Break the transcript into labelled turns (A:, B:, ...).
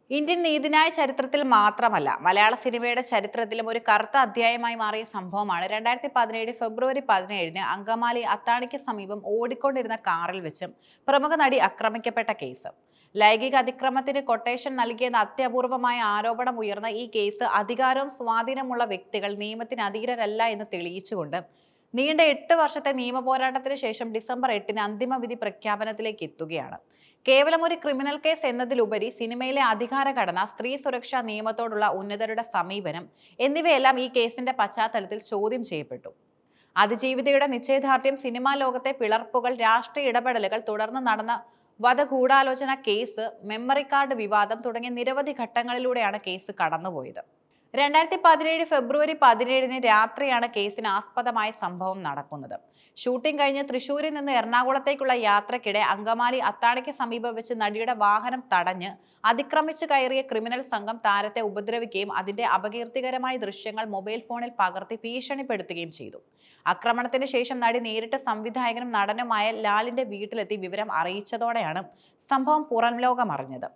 A: Indian നീതിന്യായ ചരിത്രത്തിൽ മാത്രമല്ല മലയാള സിനിമയുടെ ചരിത്രത്തിലും ഒരു കറുത്ത അധ്യായമായി മാറിയ സംഭവമാണ് 2017 ഫെബ്രുവരി 17-ന് അങ്കമാലി അത്താണിക്ക് സമീപം ഓടിക്കൊണ്ടിരുന്ന കാറിൽ വെച്ച് പ്രമുഖ നടി ആക്രമിക്കപ്പെട്ട കേസ്. ലൈംഗിക അതിക്രമത്തിന് കൊട്ടേഷൻ നൽകിയെന്ന അത്യപൂർവമായ ആരോപണം ഉയർന്ന ഈ കേസ് അധികാരവും സ്വാധീനമുള്ള വ്യക്തികൾ നിയമത്തിന് അധീനരല്ല എന്ന് തെളിയിച്ചുകൊണ്ട് നീണ്ട 8 വർഷത്തെ നിയമ പോരാട്ടത്തിന് ശേഷം ഡിസംബർ 8-ന് അന്തിമവിധി പ്രഖ്യാപനത്തിലേക്ക് എത്തുകയാണ്. കേവലം ഒരു ക്രിമിനൽ കേസ് എന്നതിലുപരി സിനിമയിലെ അധികാരഘടന, സ്ത്രീ സുരക്ഷാ നിയമത്തോടുള്ള ഉന്നതരുടെ സമീപനം എന്നിവയെല്ലാം ഈ കേസിന്റെ പശ്ചാത്തലത്തിൽ ചോദ്യം ചെയ്യപ്പെട്ടു. അതിജീവിതയുടെ നിശ്ചയദാർഢ്യം, സിനിമാ ലോകത്തെ പിളർപ്പുകൾ, രാഷ്ട്രീയ ഇടപെടലുകൾ, തുടർന്ന് നടന്ന വധഗൂഢാലോചന കേസ്, മെമ്മറി കാർഡ് വിവാദം തുടങ്ങിയ നിരവധി ഘട്ടങ്ങളിലൂടെയാണ് കേസ് കടന്നുപോയത്. 2017 ഫെബ്രുവരി 17-ന് രാത്രിയാണ് കേസിന് ആസ്പദമായ സംഭവം നടക്കുന്നത്. ഷൂട്ടിംഗ് കഴിഞ്ഞ് തൃശൂരിൽ നിന്ന് എറണാകുളത്തേക്കുള്ള യാത്രക്കിടെ അങ്കമാലി അത്താണിക്ക് സമീപം വെച്ച് നടിയുടെ വാഹനം തടഞ്ഞ് അതിക്രമിച്ചു കയറിയ ക്രിമിനൽ സംഘം താരത്തെ ഉപദ്രവിക്കുകയും അതിന്റെ അപകീർത്തികരമായ ദൃശ്യങ്ങൾ മൊബൈൽ ഫോണിൽ പകർത്തി ഭീഷണിപ്പെടുത്തുകയും ചെയ്തു. ആക്രമണത്തിന് ശേഷം നടി നേരിട്ട് സംവിധായകനും നടനുമായ ലാലിന്റെ വീട്ടിലെത്തി വിവരം അറിയിച്ചതോടെയാണ് സംഭവം പുറം ലോകം അറിഞ്ഞത്.